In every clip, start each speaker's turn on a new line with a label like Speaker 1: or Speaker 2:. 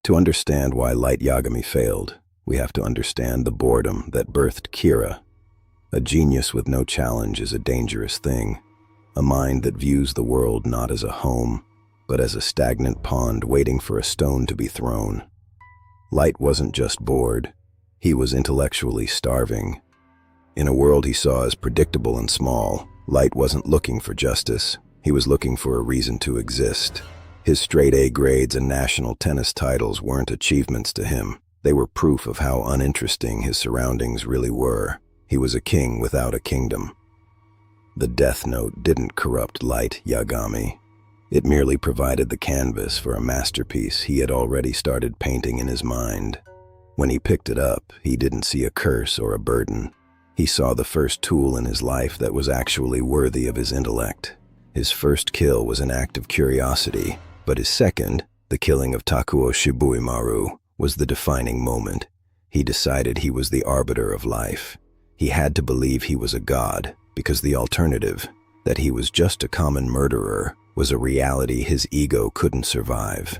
Speaker 1: To understand why Light Yagami failed, we have to understand the boredom that birthed Kira. A genius with no challenge is a dangerous thing, a mind that views the world not as a home, but as a stagnant pond waiting for a stone to be thrown. Light wasn't just bored, he was intellectually starving. In a world he saw as predictable and small, Light wasn't looking for justice, he was looking for a reason to exist. His straight A grades and national tennis titles weren't achievements to him. They were proof of how uninteresting his surroundings really were. He was a king without a kingdom. The Death Note didn't corrupt Light Yagami. It merely provided the canvas for a masterpiece he had already started painting in his mind. When he picked it up, he didn't see a curse or a burden. He saw the first tool in his life that was actually worthy of his intellect. His first kill was an act of curiosity, but his second, the killing of Takuo Shibuimaru, was the defining moment. He decided he was the arbiter of life. He had to believe he was a god, because the alternative, that he was just a common murderer, was a reality his ego couldn't survive.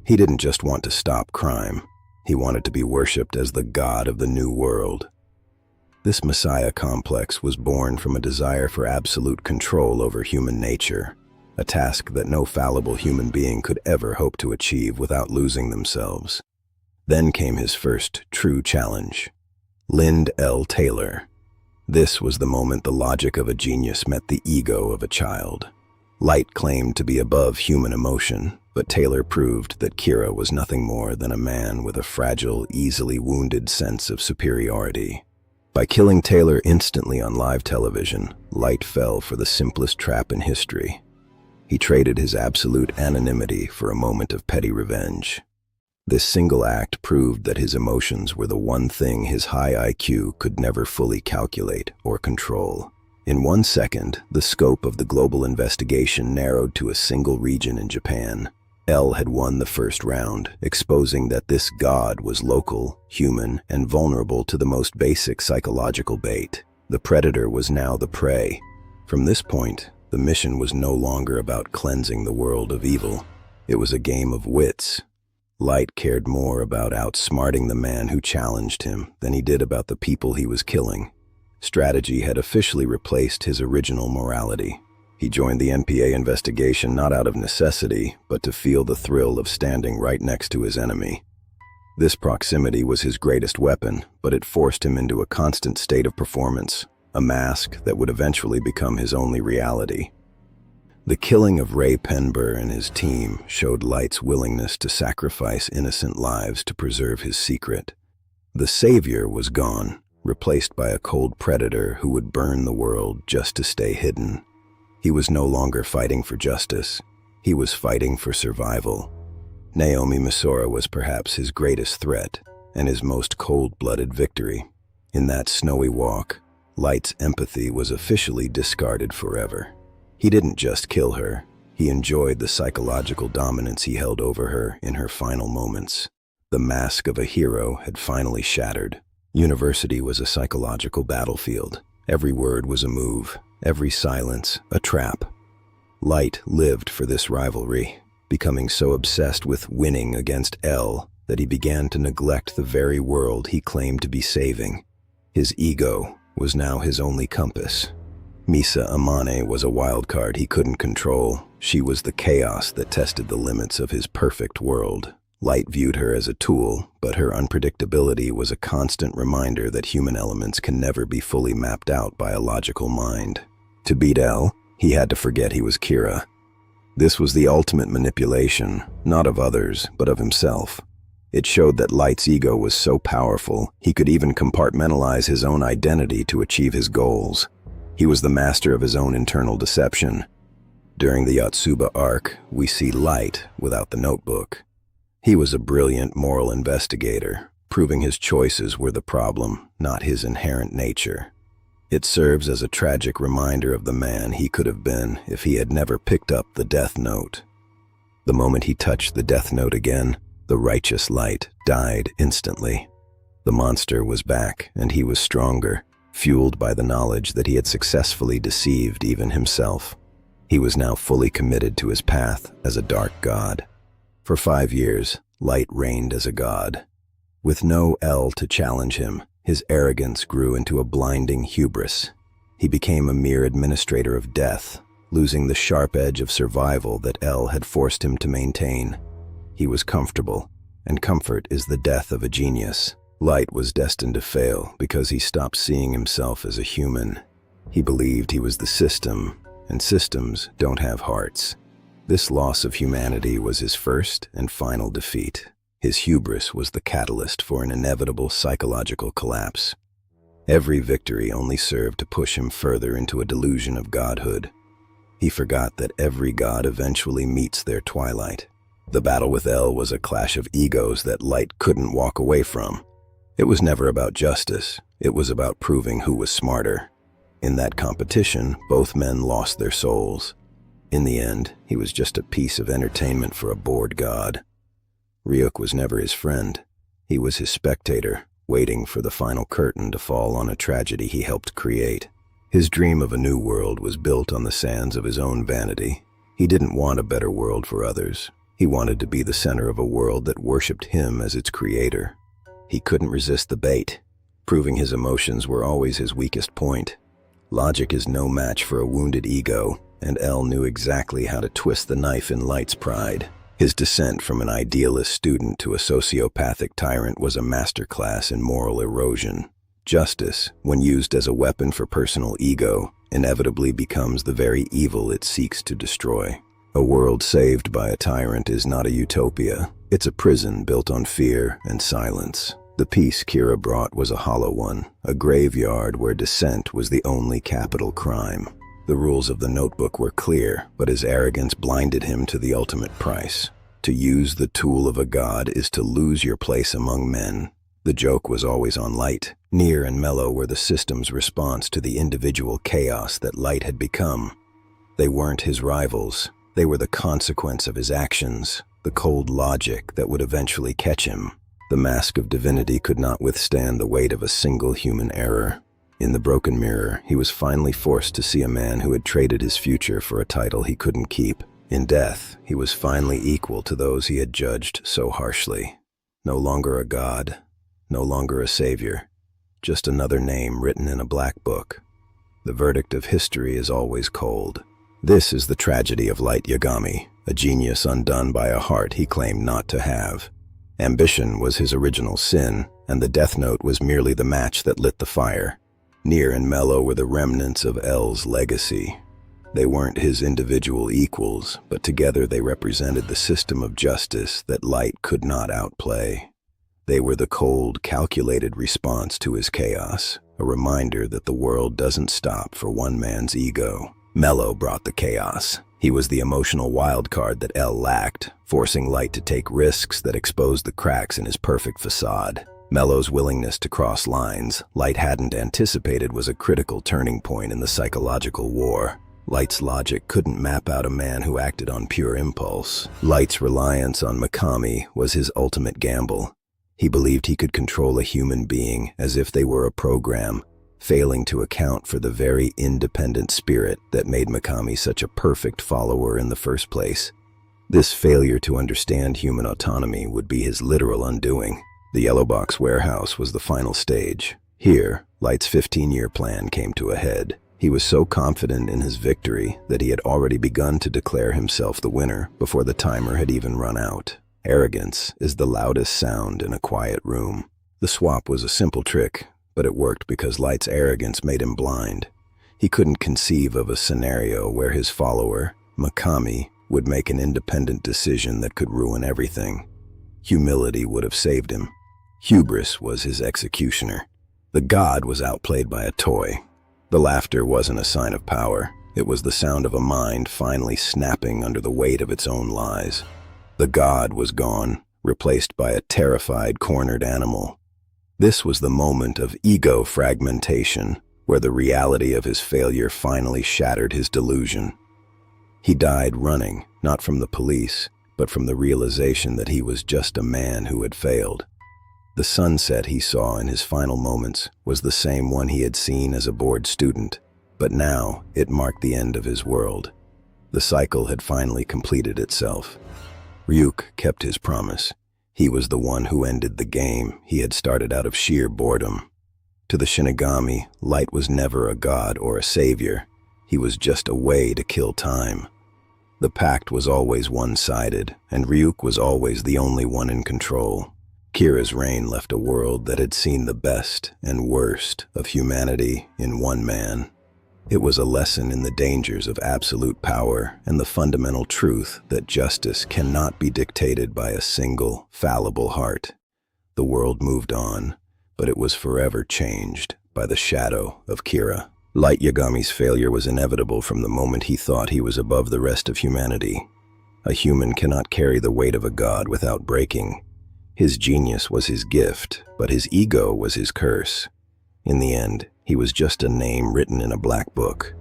Speaker 1: He didn't just want to stop crime. He wanted to be worshipped as the god of the new world. This messiah complex was born from a desire for absolute control over human nature, a task that no fallible human being could ever hope to achieve without losing themselves. Then came his first true challenge. Lind L. Tailor. This was the moment the logic of a genius met the ego of a child. Light claimed to be above human emotion, but Tailor proved that Kira was nothing more than a man with a fragile, easily wounded sense of superiority. By killing Tailor instantly on live television, Light fell for the simplest trap in history. He traded his absolute anonymity for a moment of petty revenge. This single act proved that his emotions were the one thing his high IQ could never fully calculate or control. In 1 second, the scope of the global investigation narrowed to a single region in Japan. L had won the first round, exposing that this god was local, human, and vulnerable to the most basic psychological bait. The predator was now the prey. From this point, the mission was no longer about cleansing the world of evil. It was a game of wits. Light cared more about outsmarting the man who challenged him than he did about the people he was killing. Strategy had officially replaced his original morality. He joined the NPA investigation not out of necessity, but to feel the thrill of standing right next to his enemy. This proximity was his greatest weapon, but it forced him into a constant state of performance, a mask that would eventually become his only reality. The killing of Ray Penber and his team showed Light's willingness to sacrifice innocent lives to preserve his secret. The savior was gone, replaced by a cold predator who would burn the world just to stay hidden. He was no longer fighting for justice. He was fighting for survival. Naomi Misora was perhaps his greatest threat and his most cold-blooded victory. In that snowy walk, Light's empathy was officially discarded forever. He didn't just kill her. He enjoyed the psychological dominance he held over her in her final moments. The mask of a hero had finally shattered. University was a psychological battlefield. Every word was a move, every silence a trap. Light lived for this rivalry, becoming so obsessed with winning against L that he began to neglect the very world he claimed to be saving. His ego was now his only compass. Misa Amane was a wild card he couldn't control. She was the chaos that tested the limits of his perfect world. Light viewed her as a tool, but her unpredictability was a constant reminder that human elements can never be fully mapped out by a logical mind. To beat L, he had to forget he was Kira. This was the ultimate manipulation, not of others, but of himself. It showed that Light's ego was so powerful, he could even compartmentalize his own identity to achieve his goals. He was the master of his own internal deception. During the Yotsuba arc, we see Light without the notebook. He was a brilliant moral investigator, proving his choices were the problem, not his inherent nature. It serves as a tragic reminder of the man he could have been if he had never picked up the Death Note. The moment he touched the Death Note again, the righteous Light died instantly. The monster was back, and he was stronger, fueled by the knowledge that he had successfully deceived even himself. He was now fully committed to his path as a dark god. For 5 years, Light reigned as a god. With no L to challenge him, his arrogance grew into a blinding hubris. He became a mere administrator of death, losing the sharp edge of survival that L had forced him to maintain. He was comfortable, and comfort is the death of a genius. Light was destined to fail because he stopped seeing himself as a human. He believed he was the system, and systems don't have hearts. This loss of humanity was his first and final defeat. His hubris was the catalyst for an inevitable psychological collapse. Every victory only served to push him further into a delusion of godhood. He forgot that every god eventually meets their twilight. The battle with L was a clash of egos that Light couldn't walk away from. It was never about justice, it was about proving who was smarter. In that competition, both men lost their souls. In the end, he was just a piece of entertainment for a bored god. Ryuk was never his friend. He was his spectator, waiting for the final curtain to fall on a tragedy he helped create. His dream of a new world was built on the sands of his own vanity. He didn't want a better world for others. He wanted to be the center of a world that worshipped him as its creator. He couldn't resist the bait. Proving his emotions were always his weakest point. Logic is no match for a wounded ego, and L knew exactly how to twist the knife in Light's pride. His descent from an idealist student to a sociopathic tyrant was a masterclass in moral erosion. Justice, when used as a weapon for personal ego, inevitably becomes the very evil it seeks to destroy. A world saved by a tyrant is not a utopia. It's a prison built on fear and silence. The peace Kira brought was a hollow one, a graveyard where dissent was the only capital crime. The rules of the notebook were clear, but his arrogance blinded him to the ultimate price. To use the tool of a god is to lose your place among men. The joke was always on Light. Near and Mello were the system's response to the individual chaos that Light had become. They weren't his rivals. They were the consequence of his actions, the cold logic that would eventually catch him. The mask of divinity could not withstand the weight of a single human error. In the broken mirror, he was finally forced to see a man who had traded his future for a title he couldn't keep. In death, he was finally equal to those he had judged so harshly. No longer a god, no longer a savior, just another name written in a black book. The verdict of history is always cold. This is the tragedy of Light Yagami, a genius undone by a heart he claimed not to have. Ambition was his original sin, and the Death Note was merely the match that lit the fire. Near and Mello were the remnants of L's legacy. They weren't his individual equals, but together they represented the system of justice that Light could not outplay. They were the cold, calculated response to his chaos, a reminder that the world doesn't stop for one man's ego. Mello brought the chaos. He was the emotional wild card that L lacked, forcing Light to take risks that exposed the cracks in his perfect facade. Mello's willingness to cross lines Light hadn't anticipated was a critical turning point in the psychological war. Light's logic couldn't map out a man who acted on pure impulse. Light's reliance on Mikami was his ultimate gamble. He believed he could control a human being as if they were a program, failing to account for the very independent spirit that made Mikami such a perfect follower in the first place. This failure to understand human autonomy would be his literal undoing. The Yellow Box warehouse was the final stage. Here, Light's 15-year plan came to a head. He was so confident in his victory that he had already begun to declare himself the winner before the timer had even run out. Arrogance is the loudest sound in a quiet room. The swap was a simple trick, but it worked because Light's arrogance made him blind. He couldn't conceive of a scenario where his follower, Mikami, would make an independent decision that could ruin everything. Humility would have saved him. Hubris was his executioner. The god was outplayed by a toy. The laughter wasn't a sign of power. It was the sound of a mind finally snapping under the weight of its own lies. The god was gone, replaced by a terrified, cornered animal. This was the moment of ego fragmentation, where the reality of his failure finally shattered his delusion. He died running, not from the police, but from the realization that he was just a man who had failed. The sunset he saw in his final moments was the same one he had seen as a bored student, but now it marked the end of his world. The cycle had finally completed itself. Ryuk kept his promise. He was the one who ended the game he had started out of sheer boredom. To the Shinigami, Light was never a god or a savior. He was just a way to kill time. The pact was always one-sided, and Ryuk was always the only one in control. Kira's reign left a world that had seen the best and worst of humanity in one man. It was a lesson in the dangers of absolute power and the fundamental truth that justice cannot be dictated by a single, fallible heart. The world moved on, but it was forever changed by the shadow of Kira. Light Yagami's failure was inevitable from the moment he thought he was above the rest of humanity. A human cannot carry the weight of a god without breaking. His genius was his gift, but his ego was his curse. In the end, he was just a name written in a black book,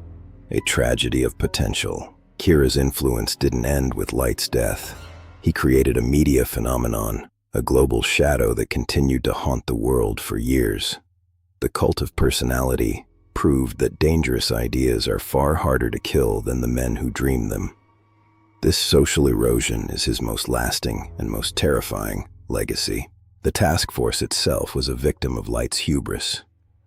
Speaker 1: a tragedy of potential. Kira's influence didn't end with Light's death. He created a media phenomenon, a global shadow that continued to haunt the world for years. The cult of personality proved that dangerous ideas are far harder to kill than the men who dream them. This social erosion is his most lasting and most terrifying legacy. The task force itself was a victim of Light's hubris.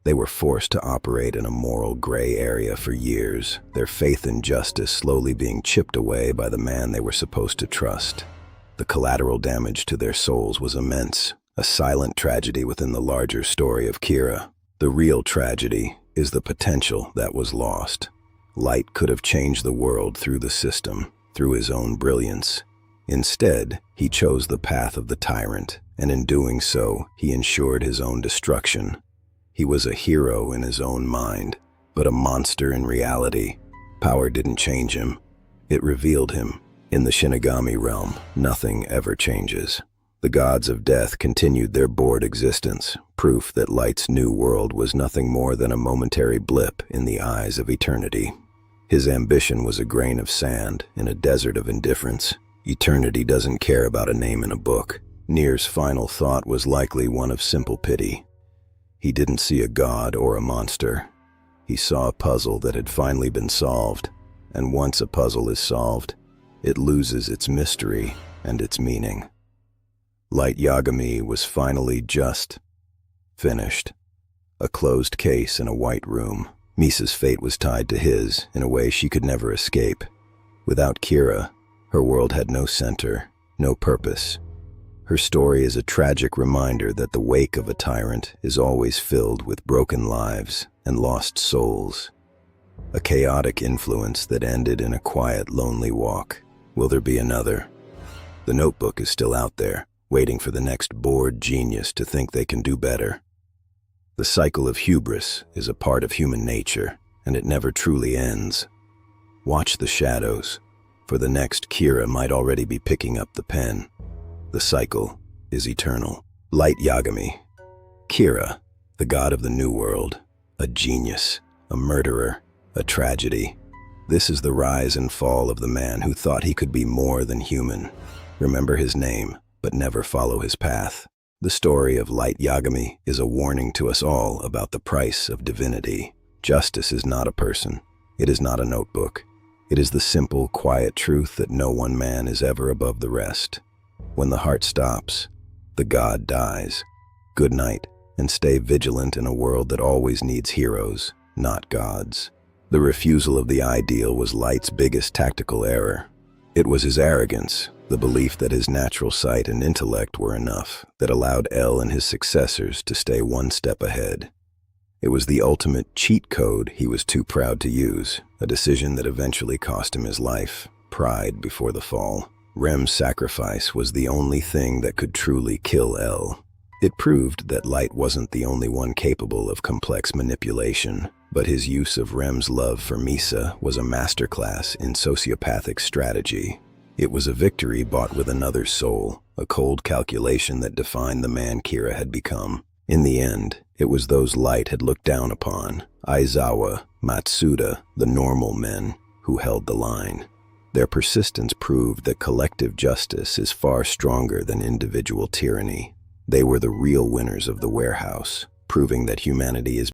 Speaker 1: They were forced to operate in a moral gray area for years, their faith in justice slowly being chipped away by the man they were supposed to trust. The collateral damage to their souls was immense, a silent tragedy within the larger story of Kira. The real tragedy is the potential that was lost. Light could have changed the world through the system, through his own brilliance. Instead, he chose the path of the tyrant, and in doing so, he ensured his own destruction. He was a hero in his own mind, but a monster in reality. Power didn't change him. It revealed him. In the Shinigami realm, nothing ever changes. The gods of death continued their bored existence, proof that Light's new world was nothing more than a momentary blip in the eyes of eternity. His ambition was a grain of sand in a desert of indifference. Eternity doesn't care about a name in a book. Nier's final thought was likely one of simple pity. He didn't see a god or a monster. He saw a puzzle that had finally been solved, and once a puzzle is solved, it loses its mystery and its meaning. Light Yagami was finally just finished. A closed case in a white room. Misa's fate was tied to his in a way she could never escape. Without Kira, her world had no center, no purpose. Her story is a tragic reminder that the wake of a tyrant is always filled with broken lives and lost souls. A chaotic influence that ended in a quiet, lonely walk. Will there be another? The notebook is still out there, waiting for the next bored genius to think they can do better. The cycle of hubris is a part of human nature, and it never truly ends. Watch the shadows, for the next Kira might already be picking up the pen. The cycle is eternal. Light Yagami. Kira, the god of the new world. A genius, a murderer, a tragedy. This is the rise and fall of the man who thought he could be more than human. Remember his name, but never follow his path. The story of Light Yagami is a warning to us all about the price of divinity. Justice is not a person. It is not a notebook. It is the simple, quiet truth that no one man is ever above the rest. When the heart stops, the god dies. Good night, and stay vigilant in a world that always needs heroes, not gods. The refusal of the ideal was Light's biggest tactical error. It was his arrogance, the belief that his natural sight and intellect were enough, that allowed L and his successors to stay one step ahead. It was the ultimate cheat code he was too proud to use, a decision that eventually cost him his life, pride before the fall. Rem's sacrifice was the only thing that could truly kill L. It proved that Light wasn't the only one capable of complex manipulation, but his use of Rem's love for Misa was a masterclass in sociopathic strategy. It was a victory bought with another's soul, a cold calculation that defined the man Kira had become. In the end, it was those Light had looked down upon, Aizawa, Matsuda, the normal men, who held the line. Their persistence proved that collective justice is far stronger than individual tyranny. They were the real winners of the warehouse, proving that humanity is